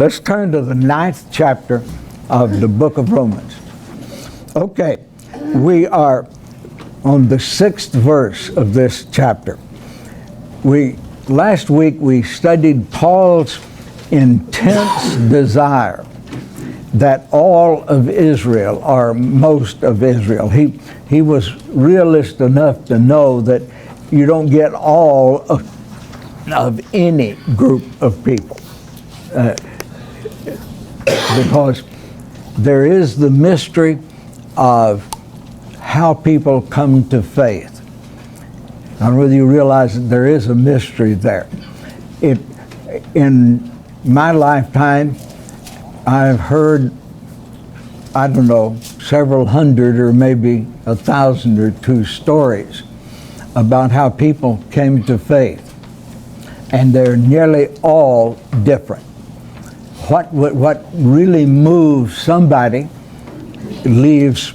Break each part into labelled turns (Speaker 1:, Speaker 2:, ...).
Speaker 1: Let's turn to the 9th chapter of the book of Romans. Okay, we are on the 6th verse of this chapter. Last week we studied Paul's intense desire that all of Israel, or most of Israel, he was realist enough to know that you don't get all of any group of people. Because there is the mystery of how people come to faith. I don't know whether you realize that there is a mystery there. In my lifetime, I've heard, I don't know, several hundred or maybe 1,000 or two stories about how people came to faith. And they're nearly all different. What really moves somebody leaves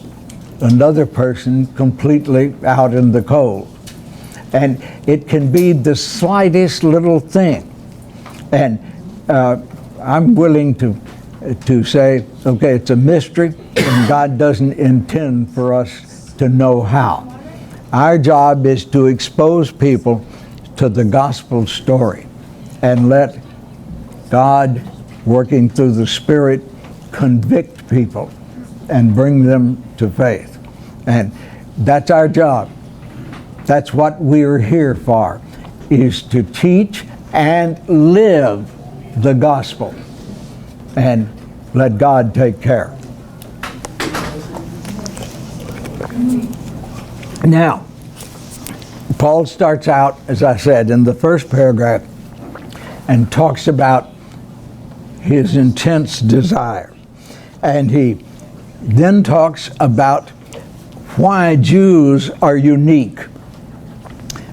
Speaker 1: another person completely out in the cold. And it can be the slightest little thing. And I'm willing to say, okay, it's a mystery, and God doesn't intend for us to know how. Our job is to expose people to the gospel story and let God, working through the Spirit, convict people and bring them to faith. And that's our job. That's what we're here for, is to teach and live the gospel and let God take care. Now, Paul starts out, as I said, in the first paragraph and talks about his intense desire. And he then talks about why Jews are unique.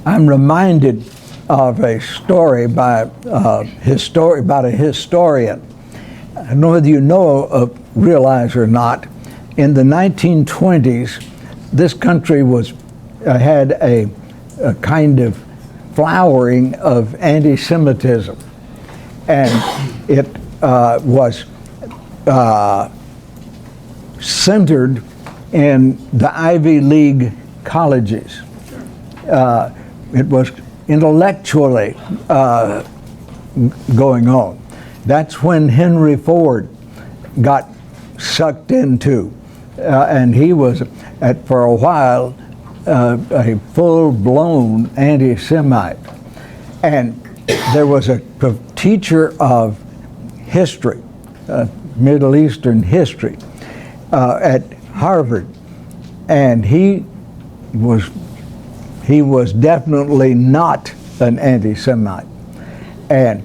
Speaker 1: I'm reminded of a story about a historian. I don't know whether you know, realize or not, in the 1920s, this country had a kind of flowering of anti-Semitism. And it was centered in the Ivy League colleges. It was intellectually going on. That's when Henry Ford got sucked into, and he was, for a while, a full-blown anti-Semite. And there was a teacher of history, Middle Eastern history, at Harvard, and he was definitely not an anti-Semite. And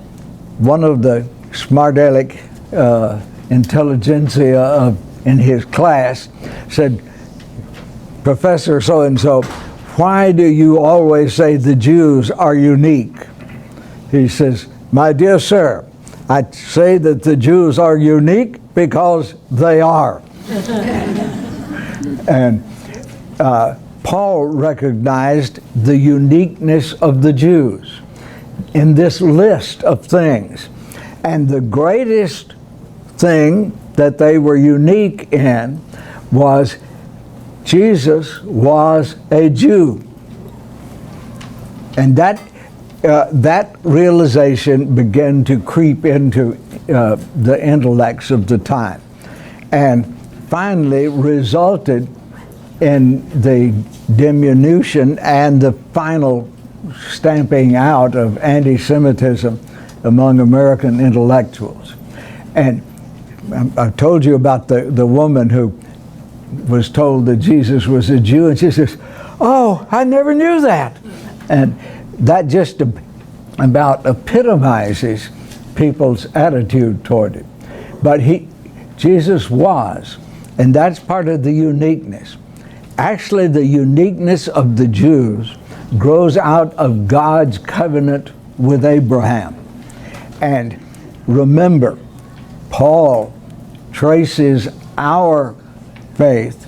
Speaker 1: one of the smart aleck intelligentsia in his class said, "Professor so-and-so, why do you always say the Jews are unique?" He says, "My dear sir, I say that the Jews are unique because they are." And Paul recognized the uniqueness of the Jews in this list of things. And the greatest thing that they were unique in was Jesus was a Jew. And that realization began to creep into the intellects of the time, and finally resulted in the diminution and the final stamping out of anti-Semitism among American intellectuals. And I told you about the woman who was told that Jesus was a Jew, and she says, "Oh, I never knew that." And that just about epitomizes people's attitude toward it. But Jesus was, and that's part of the uniqueness. Actually, the uniqueness of the Jews grows out of God's covenant with Abraham. And remember, Paul traces our faith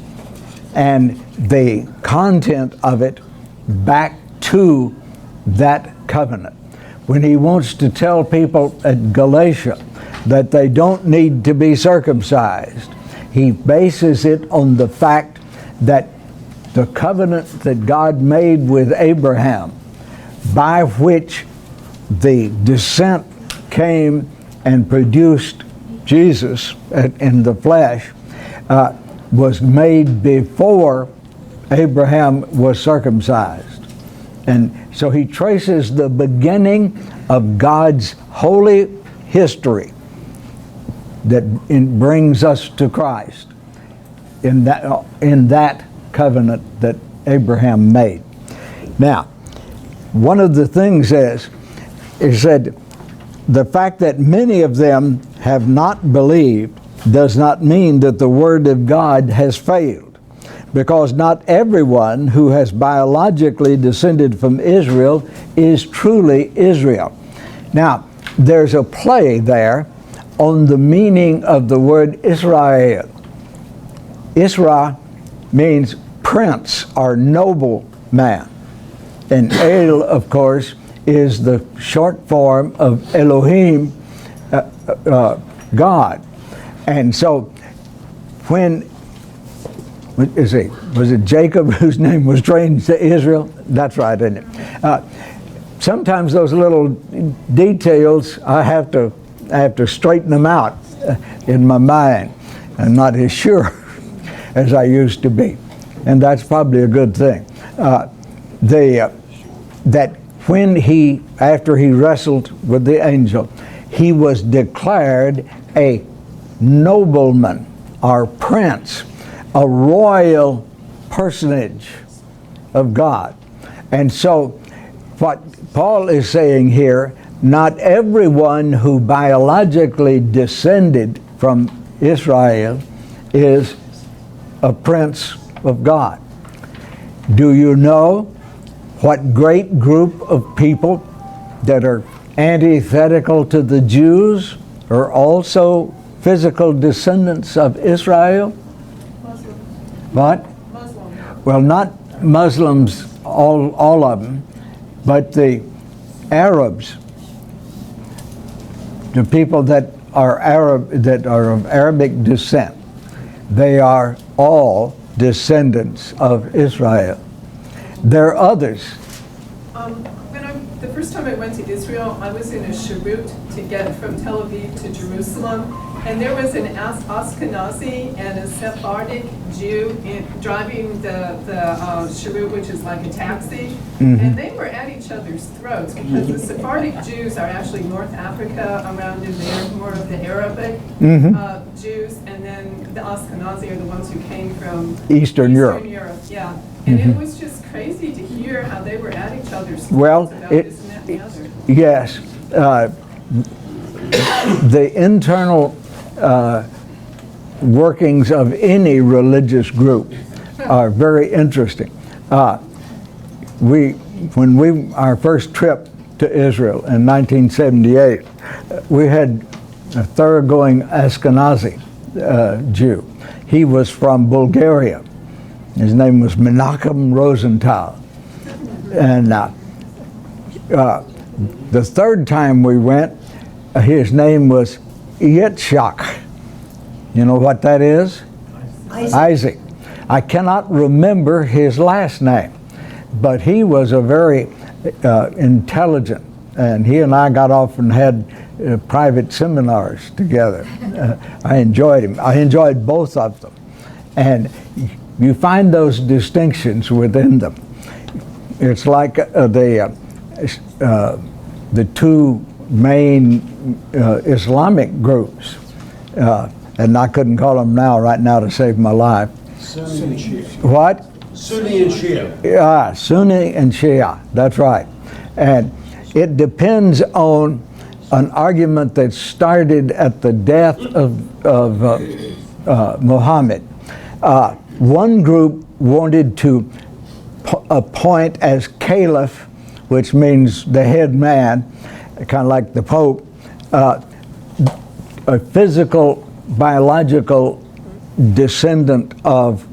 Speaker 1: and the content of it back to that covenant. When he wants to tell people at Galatia that they don't need to be circumcised. He bases it on the fact that the covenant that God made with Abraham, by which the descent came and produced Jesus in the flesh, was made before Abraham was circumcised. And so he traces the beginning of God's holy history that brings us to Christ in that covenant that Abraham made. Now, one of the things is that the fact that many of them have not believed does not mean that the Word of God has failed, because not everyone who has biologically descended from Israel is truly Israel. Now, there's a play there on the meaning of the word Israel. Isra means prince or noble man. And El, of course, is the short form of Elohim, God. And so when, was it Jacob whose name was changed to Israel? That's right, isn't it? Sometimes those little details, I have to straighten them out in my mind. I'm not as sure as I used to be. And that's probably a good thing. That when after he wrestled with the angel, he was declared a nobleman or prince, a royal personage of God. And so what Paul is saying here, not everyone who biologically descended from Israel is a prince of God. Do you know what great group of people that are antithetical to the Jews are also physical descendants of Israel?
Speaker 2: Muslim.
Speaker 1: What?
Speaker 2: Muslim.
Speaker 1: Well, not Muslims, all of them, but the Arabs, the people that are of Arabic descent, they are all descendants of Israel. There are others.
Speaker 2: The first time I went to Israel, I was in a cheroot to get from Tel Aviv to Jerusalem, and there was an Ashkenazi and a Sephardic Jew driving the cheroot, which is like a taxi, and they were at each other's throats because the Sephardic Jews are actually North Africa around in there, more of the Arabic Jews, and then the Ashkenazi are the ones who came from
Speaker 1: Eastern Europe.
Speaker 2: Yeah. And it was just crazy to hear how they were at each other's throats about this and that and the other.
Speaker 1: Yes. The internal workings of any religious group are very interesting. Our first trip to Israel in 1978, we had a thoroughgoing Ashkenazi Jew. He was from Bulgaria. His name was Menachem Rosenthal. And the third time we went, his name was Yitzhak. You know what that is? Isaac. I cannot remember his last name, but he was a very intelligent, and he and I got off and had private seminars together. I enjoyed him. I enjoyed both of them. And you find those distinctions within them. It's like the two main Islamic groups, and I couldn't call them right now to save my life.
Speaker 3: Sunni and Shia.
Speaker 1: What?
Speaker 3: Sunni and Shia.
Speaker 1: Yeah, Sunni and Shia, that's right. And it depends on an argument that started at the death of Muhammad. One group wanted to appoint as caliph, which means the head man, kind of like the Pope, a physical, biological descendant of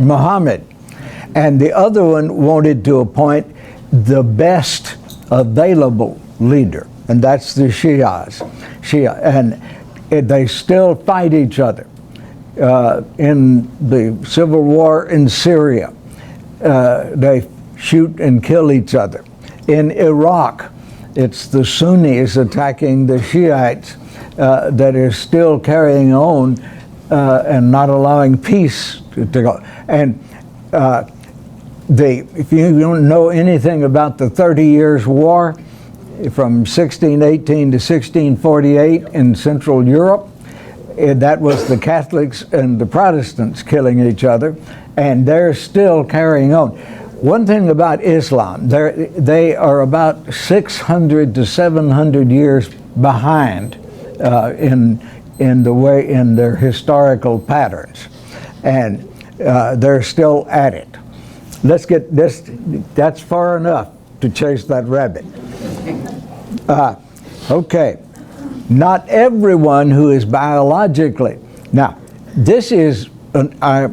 Speaker 1: Muhammad. And the other one wanted to appoint the best available leader, and that's the Shia. And they still fight each other. In the civil war in Syria, they shoot and kill each other. In Iraq, it's the Sunnis attacking the Shiites that is still carrying on and not allowing peace to go. And if you don't know anything about the 30 Years' War from 1618 to 1648 in Central Europe, that was the Catholics and the Protestants killing each other, and they're still carrying on. One thing about Islam, they are about 600 to 700 years behind in their historical patterns, and they're still at it. Let's get this. That's far enough to chase that rabbit. Okay. Not everyone who is biologically. Now, this is a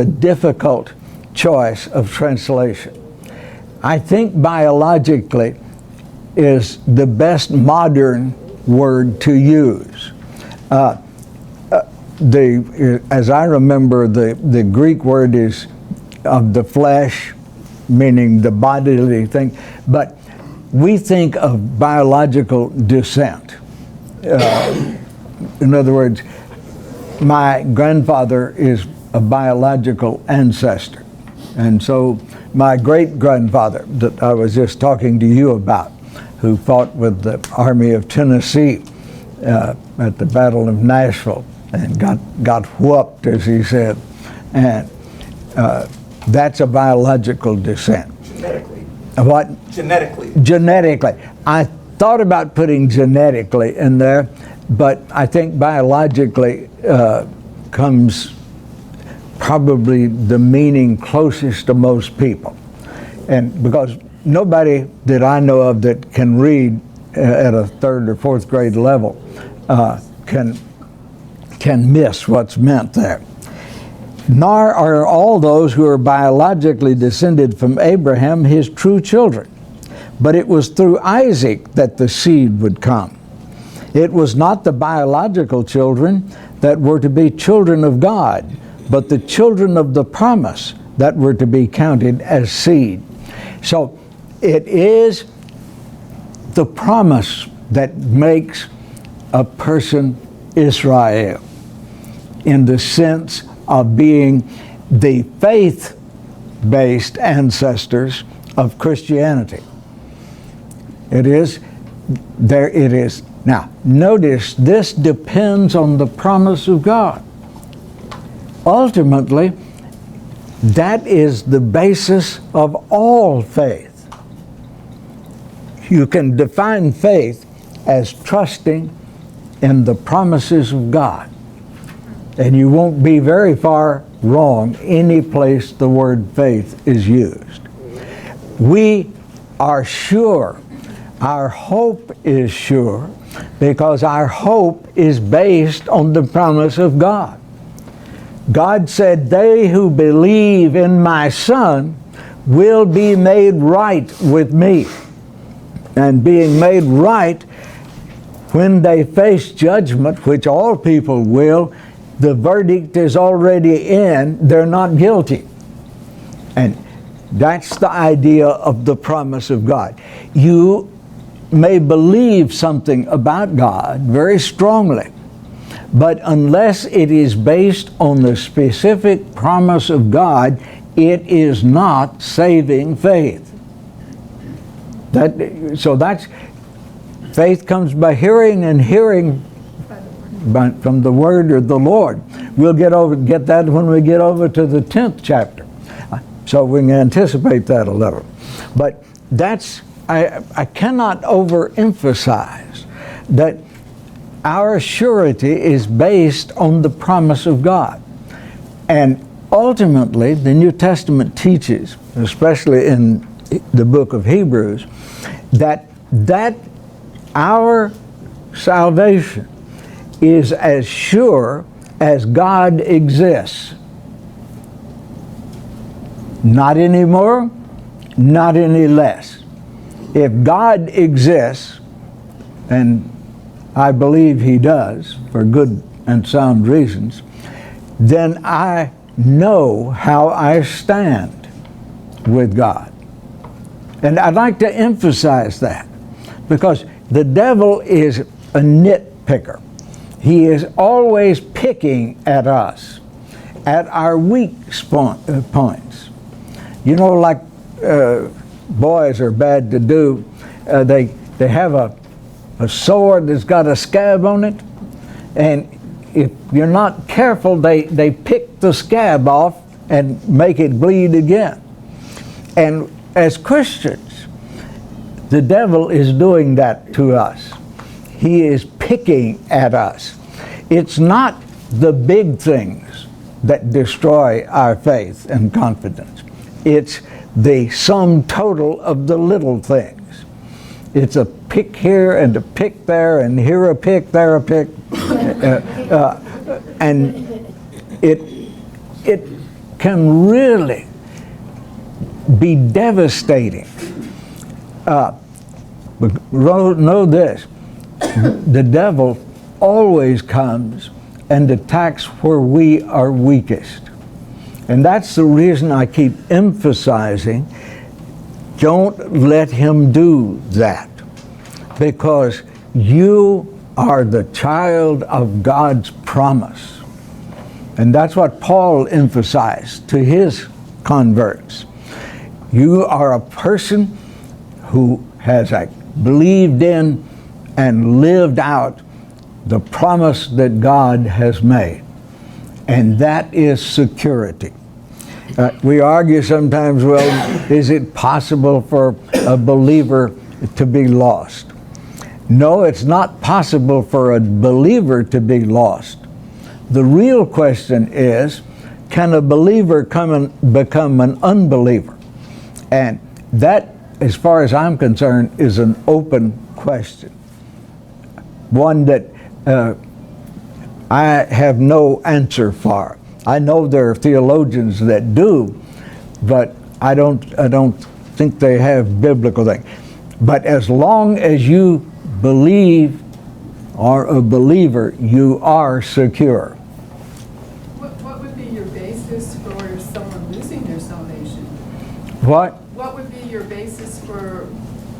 Speaker 1: difficult choice of translation. I think biologically is the best modern word to use. As I remember, the Greek word is of the flesh, meaning the bodily thing, but we think of biological descent. In other words, my grandfather is a biological ancestor. And so my great-grandfather that I was just talking to you about, who fought with the Army of Tennessee at the Battle of Nashville and got whooped, as he said. And that's a biological descent.
Speaker 4: Genetically.
Speaker 1: What?
Speaker 4: Genetically.
Speaker 1: Genetically. I thought about putting genetically in there, but I think biologically comes probably the meaning closest to most people. And because nobody that I know of that can read at a 3rd or 4th grade level can miss what's meant there. Nor are all those who are biologically descended from Abraham his true children. But it was through Isaac that the seed would come. It was not the biological children that were to be children of God, but the children of the promise that were to be counted as seed. So it is the promise that makes a person Israel in the sense of being the faith-based ancestors of Christianity. It is. There it is. Now, notice this depends on the promise of God. Ultimately, that is the basis of all faith. You can define faith as trusting in the promises of God. And you won't be very far wrong any place the word faith is used. We are sure. Our hope is sure because our hope is based on the promise of God. God said, "They who believe in my Son will be made right with me." And being made right, when they face judgment, which all people will, the verdict is already in, they're not guilty. And that's the idea of the promise of God. You may believe something about God very strongly, but unless it is based on the specific promise of God, it is not saving faith. So that's faith comes by hearing, and hearing from the word of the Lord. We'll get that when we get over to the 10th chapter, so we can anticipate that a little. But that's I cannot overemphasize that our surety is based on the promise of God. And ultimately, the New Testament teaches, especially in the book of Hebrews, that our salvation is as sure as God exists. Not any more, not any less. If God exists, and I believe He does for good and sound reasons, then I know how I stand with God. And I'd like to emphasize that, because the devil is a nitpicker. He is always picking at us, at our weak points. You know, like boys are bad to do. They have a sword that's got a scab on it, and if you're not careful, they pick the scab off and make it bleed again. And as Christians, the devil is doing that to us. He is picking at us. It's not the big things that destroy our faith and confidence. It's the sum total of the little things. It's a pick here and a pick there, and here a pick, there a pick. And it can really be devastating. But know this, the devil always comes and attacks where we are weakest. And that's the reason I keep emphasizing, don't let him do that. Because you are the child of God's promise. And that's what Paul emphasized to his converts. You are a person who has believed in and lived out the promise that God has made. And that is security. We argue sometimes, well, is it possible for a believer to be lost? No, it's not possible for a believer to be lost. The real question is, can a believer come and become an unbeliever? And that, as far as I'm concerned, is an open question. One that I have no answer for. I know there are theologians that do, but I don't think they have biblical things. But as long as you believe, are a believer, you are secure.
Speaker 2: What would be your basis for someone losing their salvation?
Speaker 1: What?
Speaker 2: What would be your basis for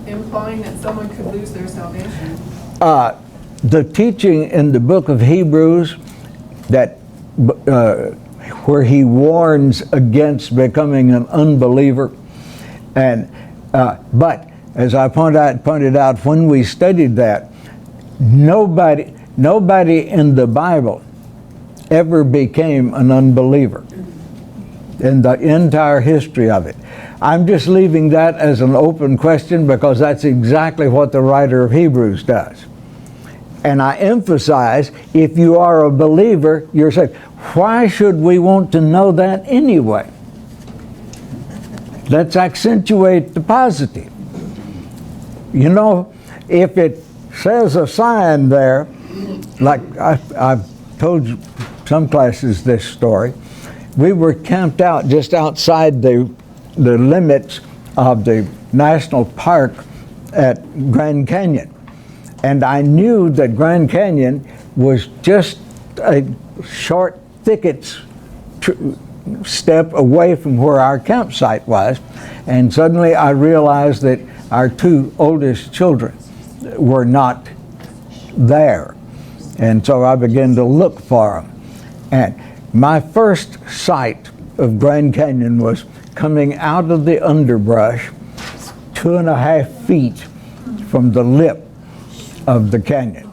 Speaker 2: implying that someone could lose their salvation?
Speaker 1: The teaching in the book of Hebrews that where he warns against becoming an unbeliever, and but as I pointed out when we studied that, nobody in the Bible ever became an unbeliever in the entire history of it. I'm just leaving that as an open question because that's exactly what the writer of Hebrews does. And I emphasize, if you are a believer, you're saved. Why should we want to know that anyway? Let's accentuate the positive. You know, if it says a sign there, like I've told you some classes this story, we were camped out just outside the limits of the national park at Grand Canyon. And I knew that Grand Canyon was just a short thickets step away from where our campsite was. And suddenly I realized that our two oldest children were not there. And so I began to look for them. And my first sight of Grand Canyon was coming out of the underbrush 2.5 feet from the lip of the canyon.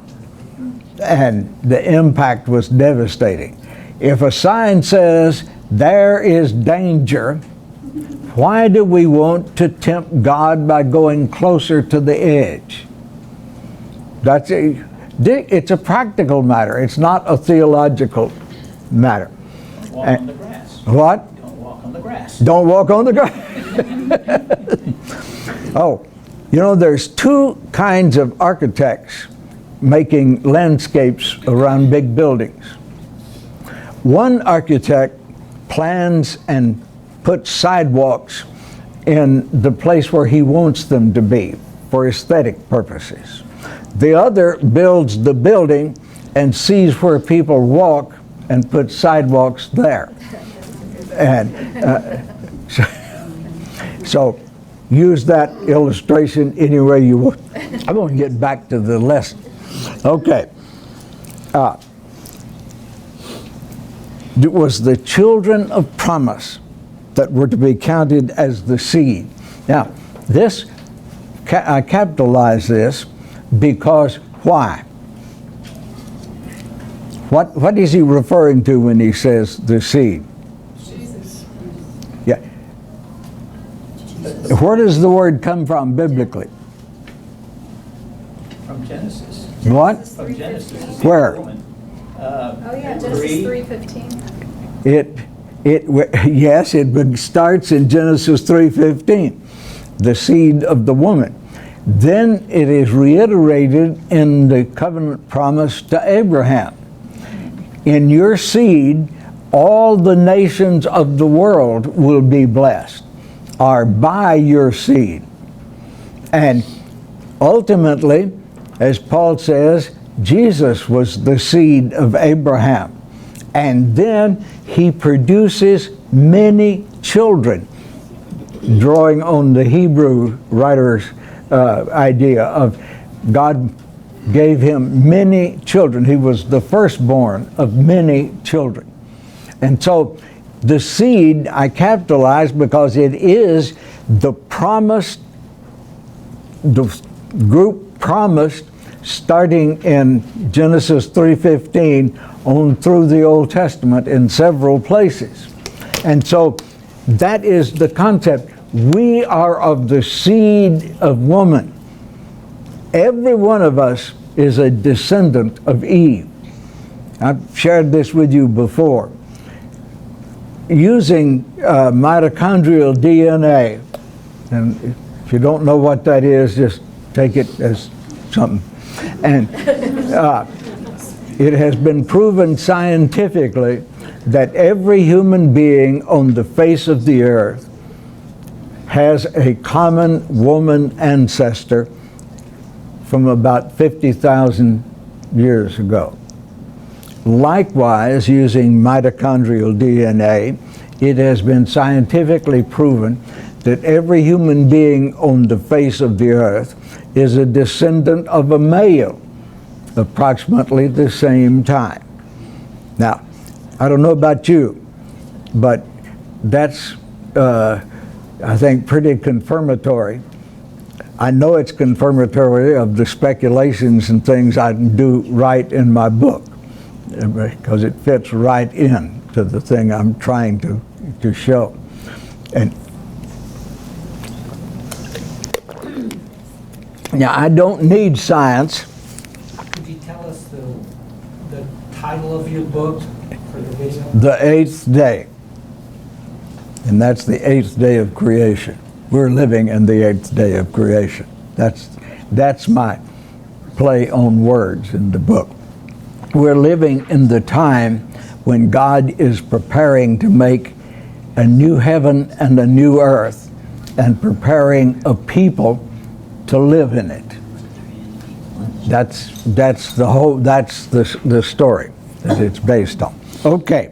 Speaker 1: And the impact was devastating. If a sign says there is danger, why do we want to tempt God by going closer to the edge? It's a practical matter. It's not a theological matter.
Speaker 4: Don't walk on the grass.
Speaker 1: What?
Speaker 4: Don't walk on the grass.
Speaker 1: Don't walk on the grass. Oh, you know, there's two kinds of architects making landscapes around big buildings. One architect plans and puts sidewalks in the place where he wants them to be for aesthetic purposes. The other builds the building and sees where people walk and puts sidewalks there. And so use that illustration any way you want. I'm going to get back to the lesson. Okay. It was the children of promise that were to be counted as the seed. Now, this, I capitalize this because why? What is he referring to when he says the seed?
Speaker 2: Jesus.
Speaker 1: Yeah. Where does the word come from biblically?
Speaker 4: From Genesis.
Speaker 1: What?
Speaker 4: From Genesis.
Speaker 1: Where?
Speaker 5: Oh yeah, Genesis 3:15.
Speaker 1: Yes, it starts in Genesis 3:15, the seed of the woman. Then it is reiterated in the covenant promise to Abraham. In your seed, all the nations of the world will be blessed, or by your seed. And ultimately, as Paul says, Jesus was the seed of Abraham. And then he produces many children, drawing on the Hebrew writer's idea of God gave him many children. He was the firstborn of many children. And so the seed I capitalize because it is the promised, the group promised starting in Genesis 3:15 on through the Old Testament in several places. And so that is the concept. We are of the seed of woman. Every one of us is a descendant of Eve. I've shared this with you before. Using mitochondrial DNA, and if you don't know what that is, just take it as something. And it has been proven scientifically that every human being on the face of the earth has a common woman ancestor from about 50,000 years ago. Likewise, using mitochondrial DNA, it has been scientifically proven that every human being on the face of the earth is a descendant of a male approximately the same time. Now, I don't know about you, but that's, I think, pretty confirmatory. I know it's confirmatory of the speculations and things I do write in my book, because it fits right in to the thing I'm trying to show. And now, I don't need science.
Speaker 6: Could you tell us the title of your book for the video?
Speaker 1: The eighth day. And that's the eighth day of creation. We're living in the eighth day of creation. That's my play on words in the book. We're living in the time when God is preparing to make a new heaven and a new earth and preparing a people to live in it. That's the story that it's based on. Okay.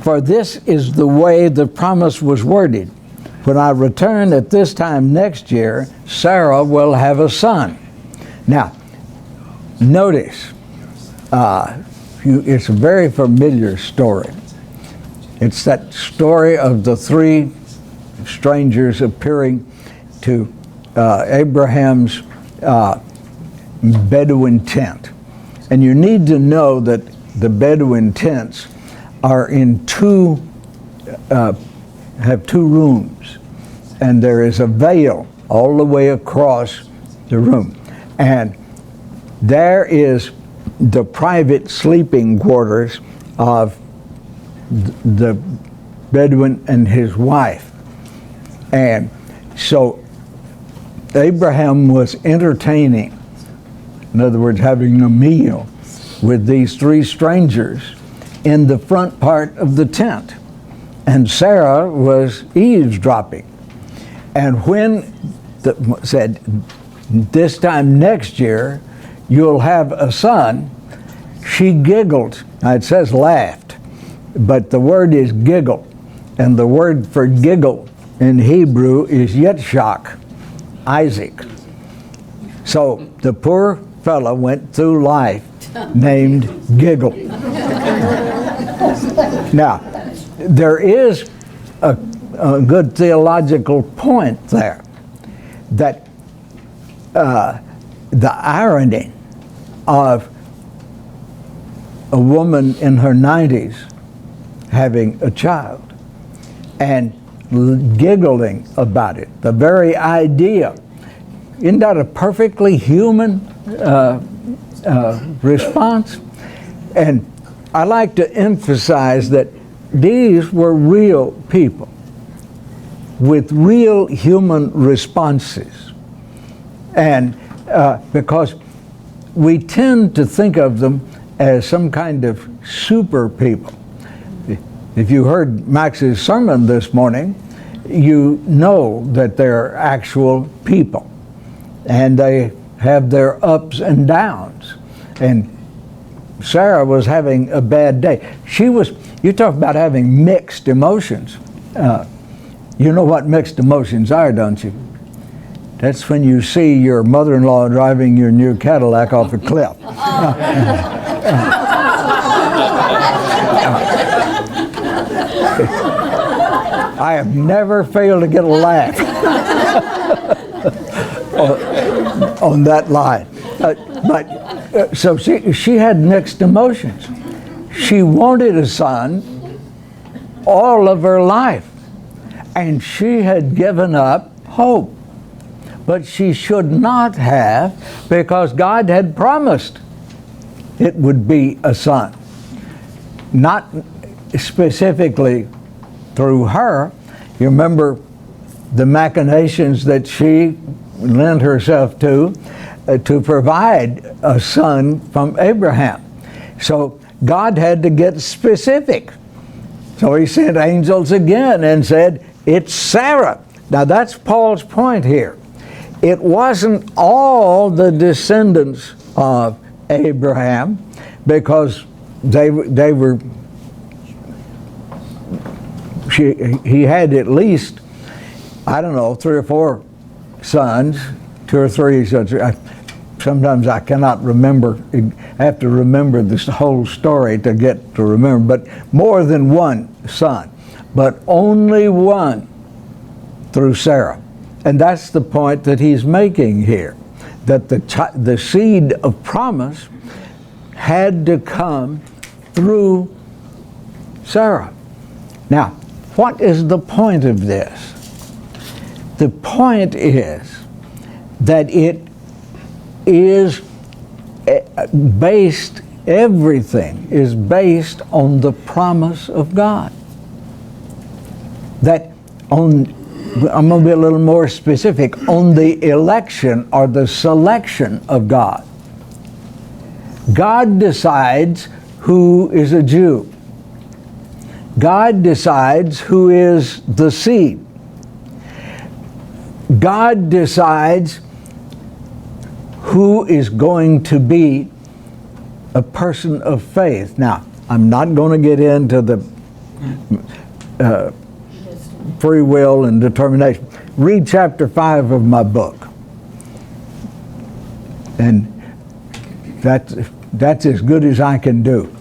Speaker 1: For this is the way the promise was worded. When I return at this time next year, Sarah will have a son. Now, notice, it's a very familiar story. It's that story of the three strangers appearing to Abraham's Bedouin tent. And you need to know that the Bedouin tents are in have two rooms, and there is a veil all the way across the room. And there is the private sleeping quarters of the Bedouin and his wife. And so Abraham was entertaining, in other words, having a meal with these three strangers in the front part of the tent. and Sarah was eavesdropping. And when said, this time next year, you'll have a son, she giggled. Now it says laughed, but the word is giggle. And the word for giggle in Hebrew is yitzhak, Isaac. So the poor fellow went through life named Giggle. Now, there is a good theological point there, that the irony of a woman in her 90s having a child and giggling about it, the very idea. Isn't that a perfectly human response? And I like to emphasize that these were real people with real human responses. And because we tend to think of them as some kind of super people. If you heard Max's sermon this morning, you know that they're actual people. And they have their ups and downs. And Sarah was having a bad day. You talk about having mixed emotions. You know what mixed emotions are, don't you? That's when you see your mother-in-law driving your new Cadillac off a cliff. I have never failed to get a laugh on that line. So she had mixed emotions. She wanted a son all of her life, and she had given up hope. But she should not have, because God had promised it would be a son. Not specifically through her. You remember the machinations that she lent herself to provide a son from Abraham. So God had to get specific. So he sent angels again and said, it's Sarah. Now that's Paul's point here. It wasn't all the descendants of Abraham, because he had at least, I don't know, 3 or 4 sons, 2 or 3 sons. Sometimes I cannot remember. I have to remember this whole story to get to remember. But more than 1 son, but only 1 through Sarah. And that's the point that he's making here, that the seed of promise had to come through Sarah. Now, what is the point of this? The point is that it is based, everything is based on the promise of God. I'm going to be a little more specific, on the election or the selection of God. God decides who is a Jew. God decides who is the seed. God decides who is going to be a person of faith. Now, I'm not going to get into the free will and determination. Read chapter 5 of my book. And that's as good as I can do.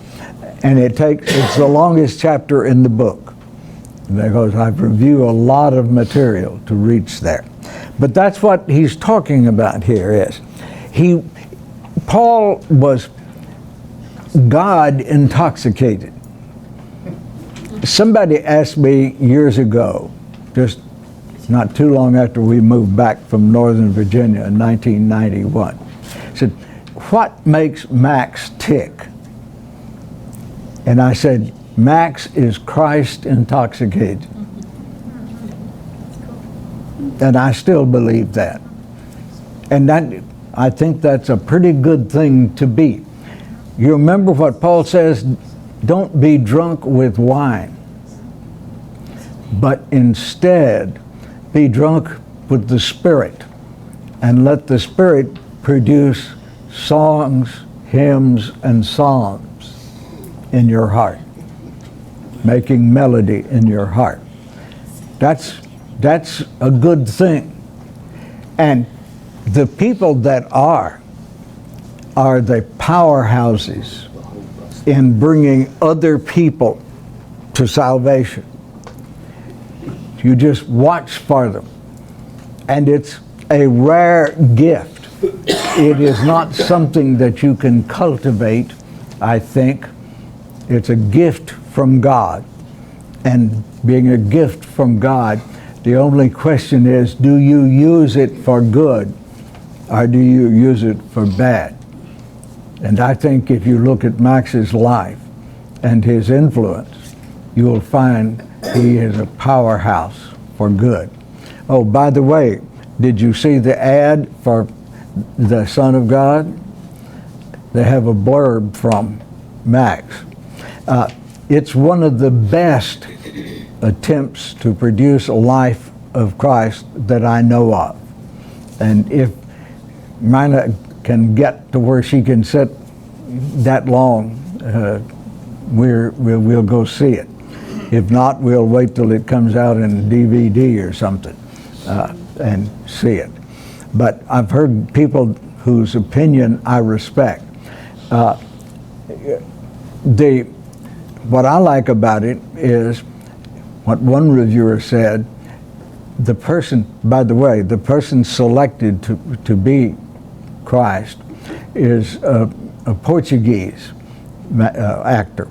Speaker 1: And it's the longest chapter in the book, because I've reviewed a lot of material to reach there. But that's what he's talking about here is, Paul was God intoxicated. Somebody asked me years ago, just not too long after we moved back from Northern Virginia in 1991, said, what makes Max tick? And I said, Max is Christ intoxicated. And I still believe that. And I think that's a pretty good thing to be. You remember what Paul says, don't be drunk with wine. but instead be drunk with the Spirit, and let the Spirit produce songs, hymns, and psalms in your heart, making melody in your heart. That's a good thing. And the people that are the powerhouses in bringing other people to salvation. You just watch for them. And it's a rare gift. It is not something that you can cultivate, I think. It's a gift from God. And being a gift from God, the only question is, do you use it for good or do you use it for bad? And I think if you look at Max's life and his influence, you will find he is a powerhouse for good. Oh, by the way, did you see the ad for the Son of God? They have a blurb from Max. It's one of the best attempts to produce a life of Christ that I know of. And if Mina can get to where she can sit that long, we'll go see it. If not, we'll wait till it comes out in DVD or something and see it. But I've heard people whose opinion I respect. What I like about it is what one reviewer said, the person, by the way, the person selected to be Christ is a Portuguese actor.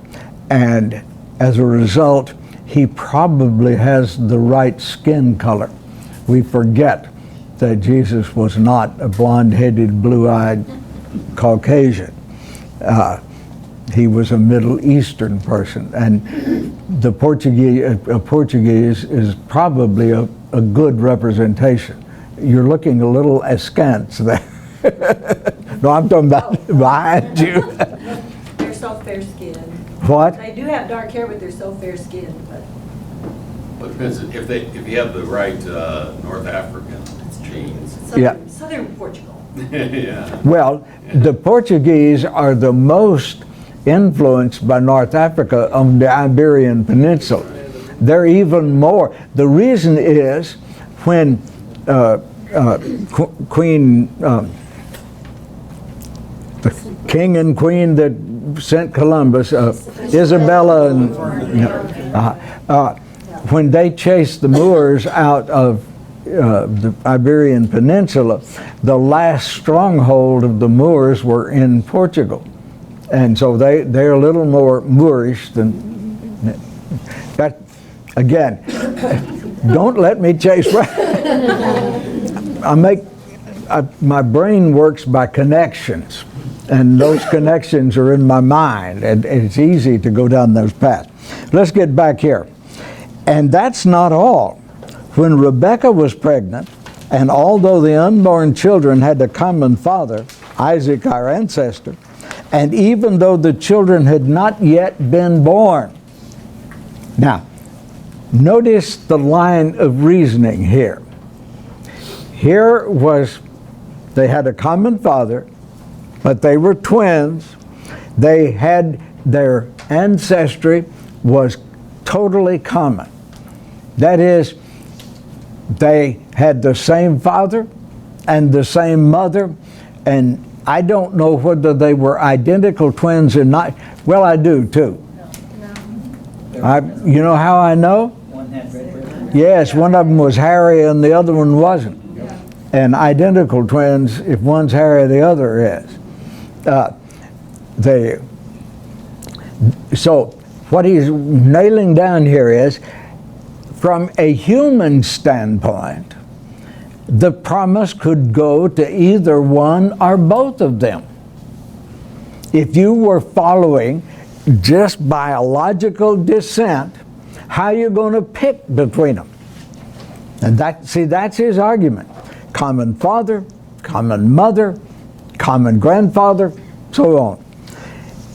Speaker 1: And as a result, he probably has the right skin color. We forget that Jesus was not a blonde-headed, blue-eyed Caucasian. He was a Middle Eastern person, and the Portuguese is probably a good representation. You're looking a little askance there. No, I'm talking about behind you.
Speaker 7: They're so fair-skinned.
Speaker 1: What?
Speaker 7: They do have dark hair, but they're so fair-skinned. But
Speaker 8: Well, it depends if you have the right North African genes.
Speaker 7: Southern Portugal.
Speaker 8: Yeah.
Speaker 1: Well, the Portuguese are the most influenced by North Africa on the Iberian Peninsula. They're even more. The reason is when Queen, the king and queen that sent Columbus, Isabella, and when they chased the Moors out of the Iberian Peninsula, the last stronghold of the Moors were in Portugal. And so they're a little more Moorish than that. Again, don't let me chase. My brain works by connections, and those connections are in my mind, and it's easy to go down those paths. Let's get back here. And that's not all. When Rebekah was pregnant, and although the unborn children had a common father, Isaac, our ancestor, and even though the children had not yet been born. Now, notice the line of reasoning here. Here was, they had a common father, but they were twins. They had, their ancestry was totally common. That is, they had the same father and the same mother, and I don't know whether they were identical twins or not. Well, I do too. You know how I know?
Speaker 4: One had red hair.
Speaker 1: Yes, one of them was hairy and the other one wasn't. And identical twins, if one's hairy, the other is. So what he's nailing down here is, from a human standpoint, the promise could go to either one or both of them. If you were following just biological descent, how are you going to pick between them? And that's his argument. Common father, common mother, common grandfather, so on.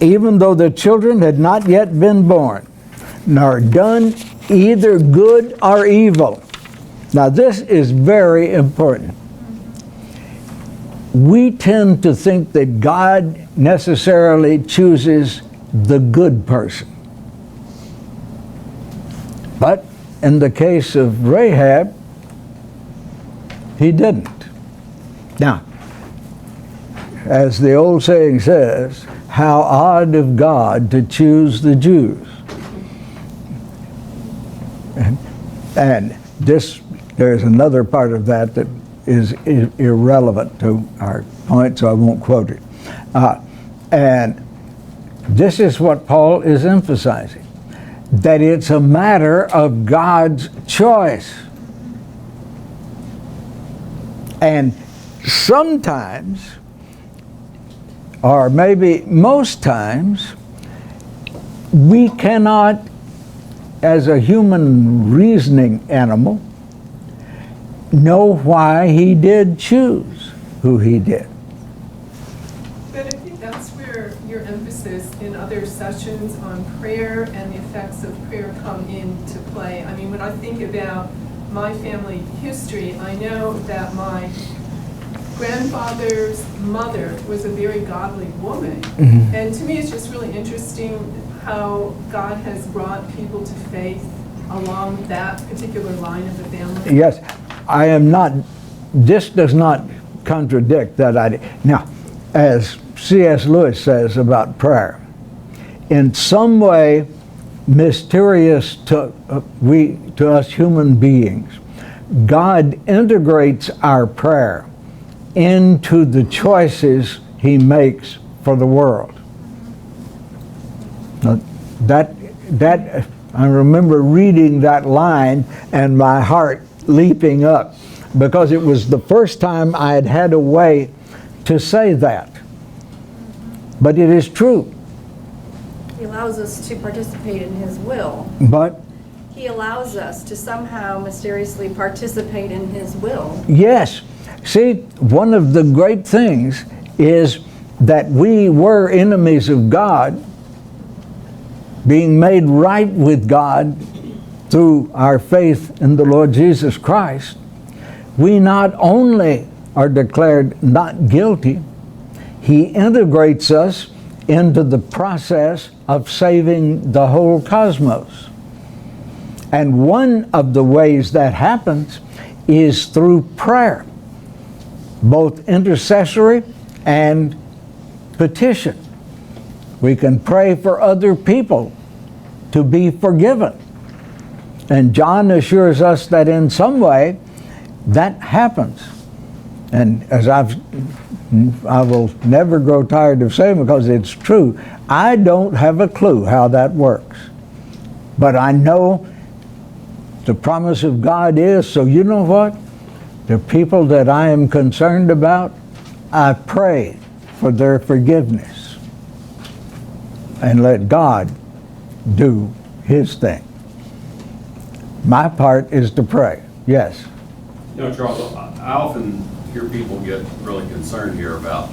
Speaker 1: Even though the children had not yet been born, nor done either good or evil. Now this is very important. We tend to think that God necessarily chooses the good person. But in the case of Rahab, he didn't. Now, as the old saying says, how odd of God to choose the Jews. And this, there's another part of that that is irrelevant to our point, so I won't quote it. And this is what Paul is emphasizing, that it's a matter of God's choice. And sometimes, or maybe most times, we cannot, as a human reasoning animal, know why he did choose who he did.
Speaker 2: But I think that's where your emphasis in other sessions on prayer and the effects of prayer come into play. I mean, when I think about my family history, I know that my grandfather's mother was a very godly woman.
Speaker 1: Mm-hmm.
Speaker 2: And to me, it's just really interesting how God has brought people to faith along that particular line of the family.
Speaker 1: Yes, I am not, this does not contradict that idea. Now, as C.S. Lewis says about prayer, in some way mysterious to us human beings, God integrates our prayer into the choices he makes for the world. Now, that I remember reading that line and my heart leaping up, because it was the first time I had had a way to say that. But it is true.
Speaker 5: He allows us to participate in his will.
Speaker 1: But
Speaker 5: He allows us to somehow mysteriously participate in his will.
Speaker 1: yes, see, one of the great things is that we were enemies of God, being made right with God through our faith in the Lord Jesus Christ. We not only are declared not guilty, he integrates us into the process of saving the whole cosmos. And one of the ways that happens is through prayer, both intercessory and petition. We can pray for other people to be forgiven. And John assures us that in some way that happens. And as I will never grow tired of saying, because it's true, I don't have a clue how that works. But I know the promise of God is, so you know what? The people that I am concerned about, I pray for their forgiveness. And let God do his thing. My part is to pray. Yes.
Speaker 8: You know, Charles, I often hear people get really concerned here about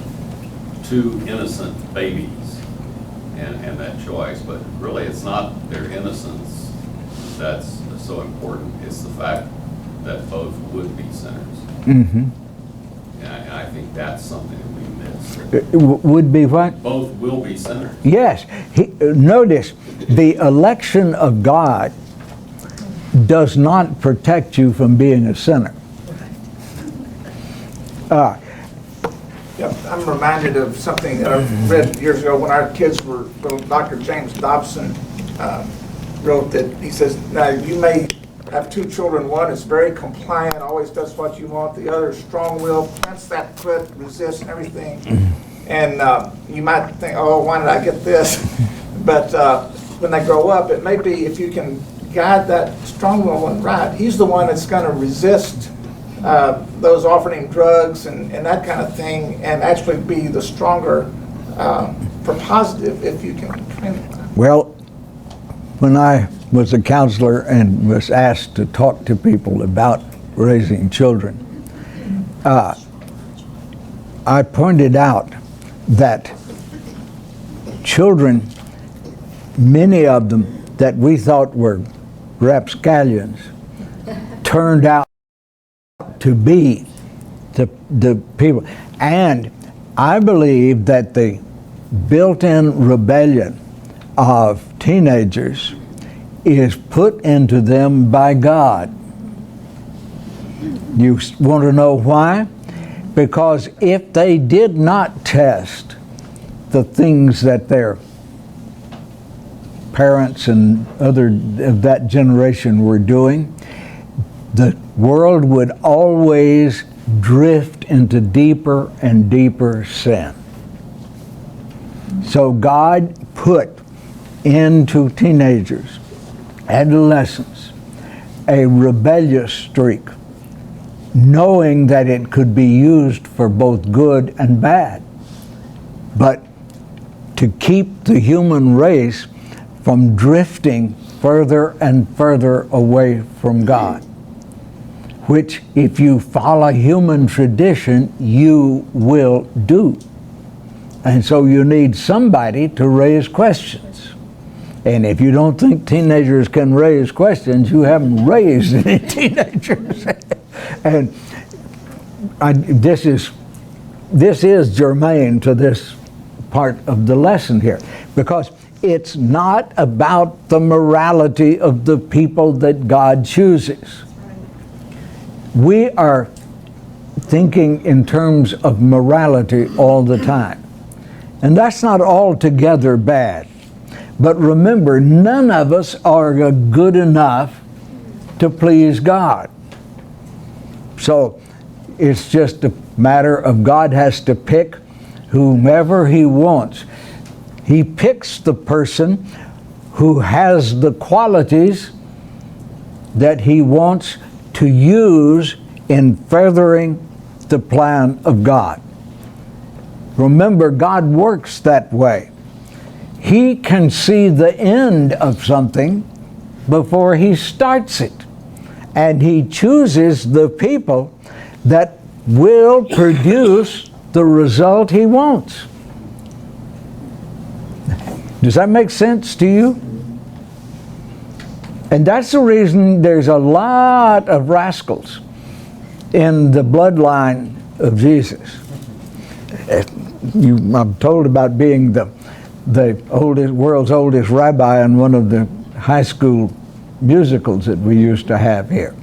Speaker 8: two innocent babies and that choice, but really it's not their innocence that's so important. It's the fact that both would be sinners.
Speaker 1: Mm-hmm.
Speaker 8: And I think that's something that we miss.
Speaker 1: It would be what?
Speaker 8: Both will be sinners.
Speaker 1: Yes. Notice, the election of God does not protect you from being a sinner.
Speaker 9: Yeah, I'm reminded of something that I read years ago when our kids were little. Dr. James Dobson wrote that he says, now you may have two children. One is very compliant, always does what you want. The other is strong-willed, plants that foot, resists and everything. And you might think, oh, why did I get this? But when they grow up, it may be if you can guide that strong-willed one right, he's the one that's going to resist those offering him drugs and that kind of thing, and actually be the stronger for positive if you can train him.
Speaker 1: Well, when I was a counselor and was asked to talk to people about raising children, I pointed out that children, many of them that we thought were rapscallions turned out to be the people. And I believe that the built-in rebellion of teenagers is put into them by God. You want to know why? Because if they did not test the things that their parents and other of that generation were doing, the world would always drift into deeper and deeper sin. So God put into teenagers, adolescents, a rebellious streak, knowing that it could be used for both good and bad. But to keep the human race from drifting further and further away from God, which if you follow human tradition, you will do. And so you need somebody to raise questions. And if you don't think teenagers can raise questions, you haven't raised any teenagers. And this is germane to this part of the lesson here, because it's not about the morality of the people that God chooses. We are thinking in terms of morality all the time. And that's not altogether bad. But remember, none of us are good enough to please God. So it's just a matter of God has to pick whomever He wants. He picks the person who has the qualities that He wants to use in furthering the plan of God. Remember, God works that way. He can see the end of something before He starts it. And He chooses the people that will produce the result He wants. Does that make sense to you? And that's the reason there's a lot of rascals in the bloodline of Jesus. I'm told about being the world's oldest rabbi in one of the high school musicals that we used to have here.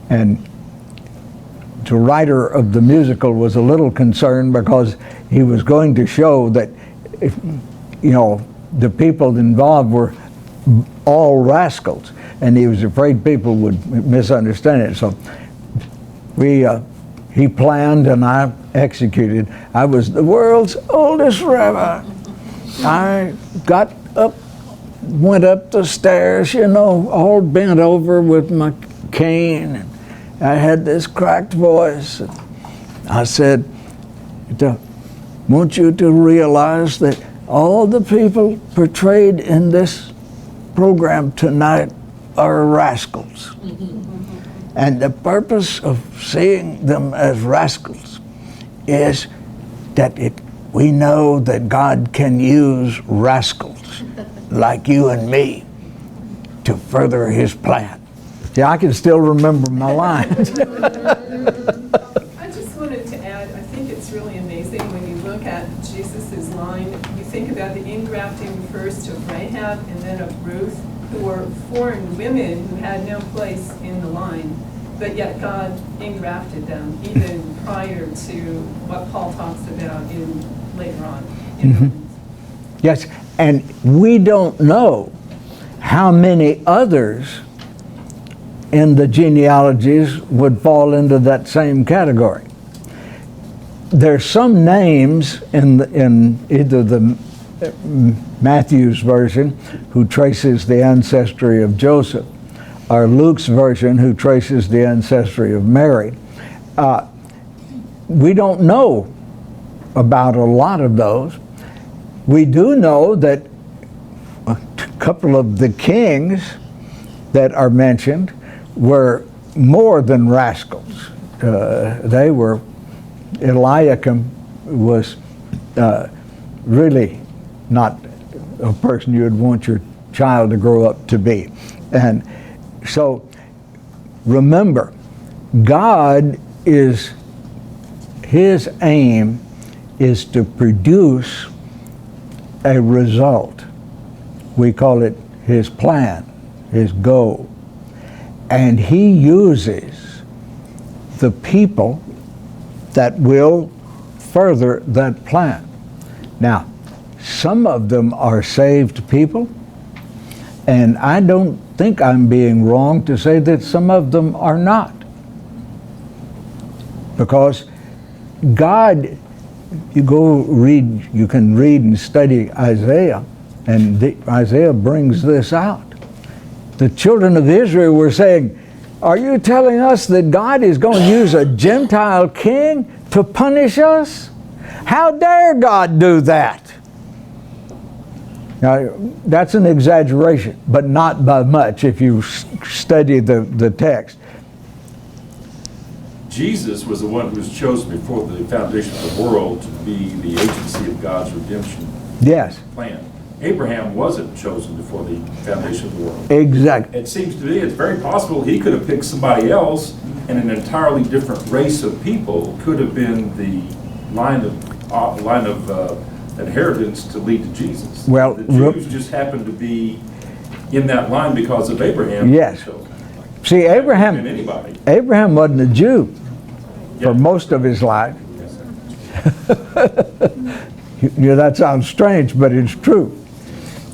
Speaker 1: And the writer of the musical was a little concerned because he was going to show that, the people involved were all rascals, and he was afraid people would misunderstand it. So he planned and I executed. I was the world's oldest rabbi. I got up, went up the stairs, all bent over with my cane. And I had this cracked voice. I said, I want you to realize that all the people portrayed in this program tonight are rascals. And the purpose of seeing them as rascals is that we know that God can use rascals like you and me to further His plan. Yeah, I can still remember my lines.
Speaker 2: I just wanted to add, I think it's really amazing when you look at Jesus' line, you think about the ingrafting first of Rahab and then of Ruth, who were foreign women who had no place in the line, but yet God engrafted them even prior to what Paul talks about later on.
Speaker 1: Yes, and we don't know how many others in the genealogies would fall into that same category. There's some names in either the Matthew's version, who traces the ancestry of Joseph, or Luke's version, who traces the ancestry of Mary. We don't know about a lot of those. We do know that a couple of the kings that are mentioned were more than rascals. They were, Eliakim was really not a person you would want your child to grow up to be. And So remember, God is, his aim is to produce a result. We call it his plan, his goal. And he uses the people that will further that plan. Now, some of them are saved people, and I don't think I'm being wrong to say that some of them are not. Because God, you can read and study Isaiah, and Isaiah brings this out. The children of Israel were saying, are you telling us that God is going to use a Gentile king to punish us? How dare God do that? Now, that's an exaggeration, but not by much if you study the text.
Speaker 10: Jesus was the one who was chosen before the foundation of the world to be the agency of God's redemption
Speaker 1: Yes,
Speaker 10: plan. Abraham wasn't chosen before the foundation of the world.
Speaker 1: exactly.
Speaker 10: It seems to me it's very possible he could have picked somebody else, and an entirely different race of people could have been the line of inheritance to lead to Jesus.
Speaker 1: Well,
Speaker 10: the Jews just happened to be in that line because of Abraham.
Speaker 1: Yes.
Speaker 10: So,
Speaker 1: See,
Speaker 10: and anybody.
Speaker 1: Abraham wasn't a Jew for
Speaker 10: Yeah.
Speaker 1: most of his life. You know, that sounds strange, but it's true.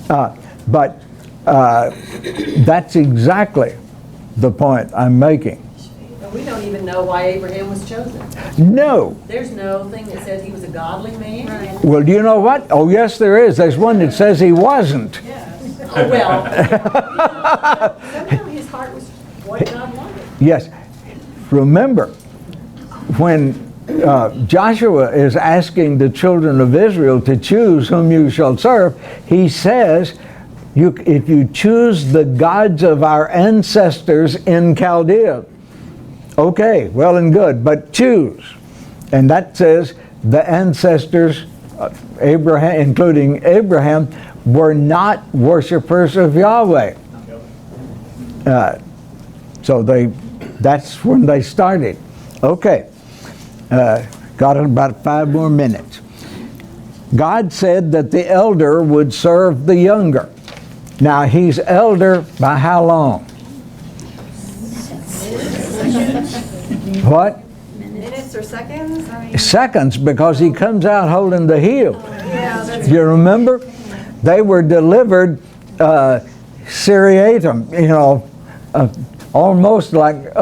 Speaker 1: But that's exactly the point I'm making.
Speaker 7: And we don't even know why Abraham was chosen.
Speaker 1: No.
Speaker 7: There's no thing that says he was a godly man.
Speaker 1: Well, do you know what? Oh, yes, there is. There's one that says he wasn't.
Speaker 7: Oh, well. Somehow his heart was what God wanted.
Speaker 1: Yes. Remember, when Joshua is asking the children of Israel to choose whom you shall serve, he says, if you choose the gods of our ancestors in Chaldea, okay, well and good, but choose. And that says the ancestors, Abraham, including Abraham, were not worshipers of Yahweh. So that's when they started. Okay, got about 5 more minutes. God said that the elder would serve the younger. Now he's elder by how long? What?
Speaker 5: Minutes or seconds? I mean,
Speaker 1: Seconds, because he comes out holding the heel.
Speaker 5: yeah, that's
Speaker 1: You remember? They were delivered seriatim, you know, almost like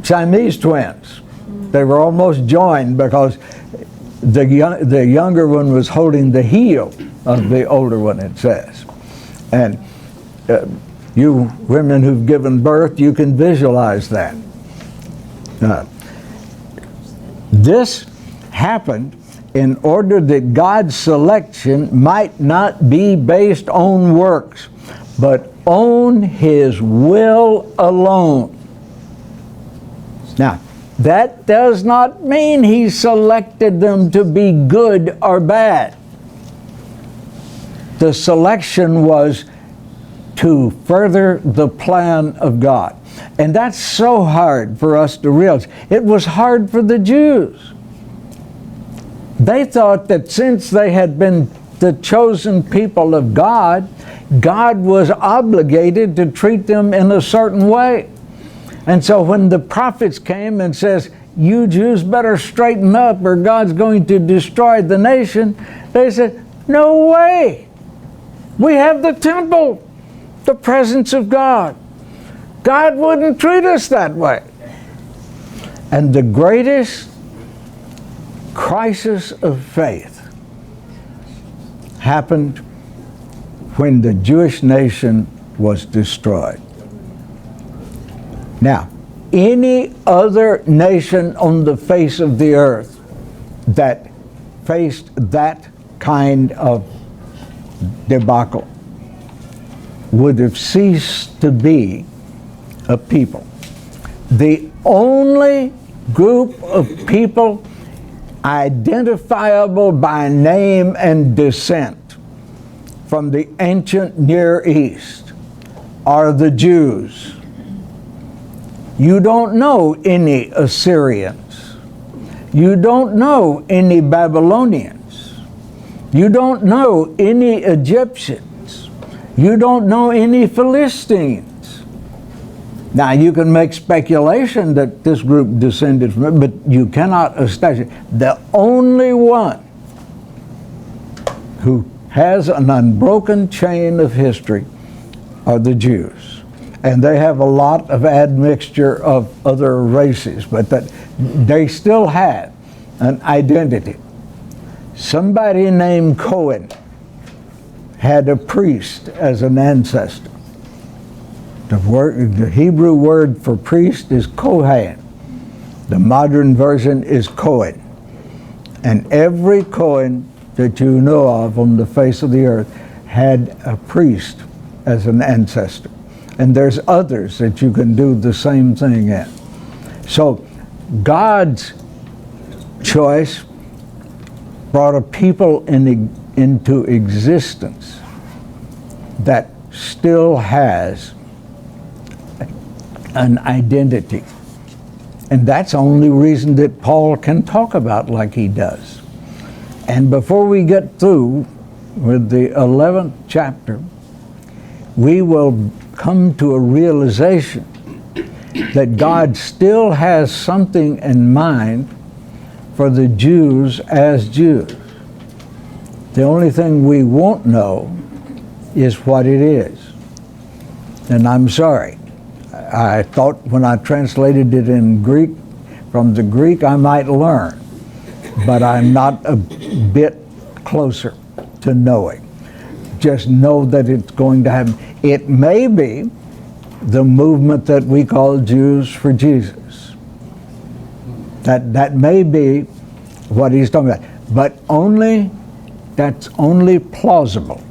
Speaker 1: Siamese twins. They were almost joined because the younger one was holding the heel of the older one, it says. And you women who've given birth, you can visualize that. This happened in order that God's selection might not be based on works, but on His will alone. Now, that does not mean He selected them to be good or bad. The selection was to further the plan of God. And that's so hard for us to realize. It was hard for the Jews. They thought that since they had been the chosen people of God, God was obligated to treat them in a certain way. And so when the prophets came and says, you Jews better straighten up or God's going to destroy the nation, they said, no way. We have the temple, the presence of God. God wouldn't treat us that way. And the greatest crisis of faith happened when the Jewish nation was destroyed. Now, any other nation on the face of the earth that faced that kind of debacle would have ceased to be a people. The only group of people identifiable by name and descent from the ancient Near East are the Jews. You don't know any Assyrians. You don't know any Babylonians. You don't know any Egyptians. You don't know any Philistines. Now, you can make speculation that this group descended from it, but you cannot establish it. The only one who has an unbroken chain of history are the Jews. And they have a lot of admixture of other races, but that they still have an identity. Somebody named Cohen had a priest as an ancestor. The Hebrew word for priest is Kohen. The modern version is Cohen. And every Cohen that you know of on the face of the earth had a priest as an ancestor. And there's others that you can do the same thing in. So God's choice brought a people into existence that still has an identity. And that's the only reason that Paul can talk about like he does. And before we get through with the 11th chapter, we will come to a realization that God still has something in mind for the Jews as Jews. The only thing we won't know is what it is. And I'm sorry. I thought when I translated it in Greek, from the Greek I might learn, but I'm not a bit closer to knowing. Just know that it's going to happen. It may be the movement that we call Jews for Jesus. That may be what he's talking about. But that's only plausible,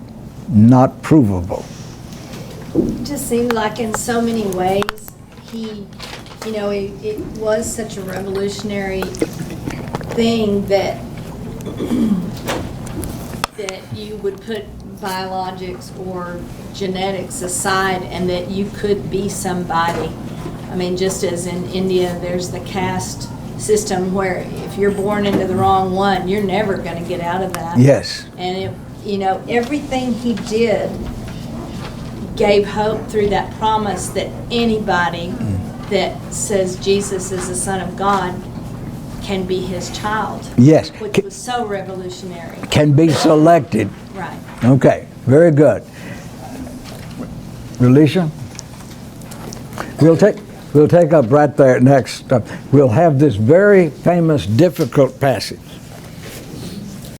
Speaker 1: not provable.
Speaker 5: It just seemed like in so many ways, it was such a revolutionary thing that you would put biologics or genetics aside and that you could be somebody. I mean, just as in India, there's the caste system where if you're born into the wrong one, you're never going to get out of that.
Speaker 1: Yes.
Speaker 5: And everything he did gave hope through that promise that anybody that says Jesus is the Son of God can be his child.
Speaker 1: Yes.
Speaker 5: Which was so revolutionary.
Speaker 1: Can be selected.
Speaker 5: Right.
Speaker 1: Okay, very good. Alicia? We'll take up right there next. We'll have this very famous, difficult passage.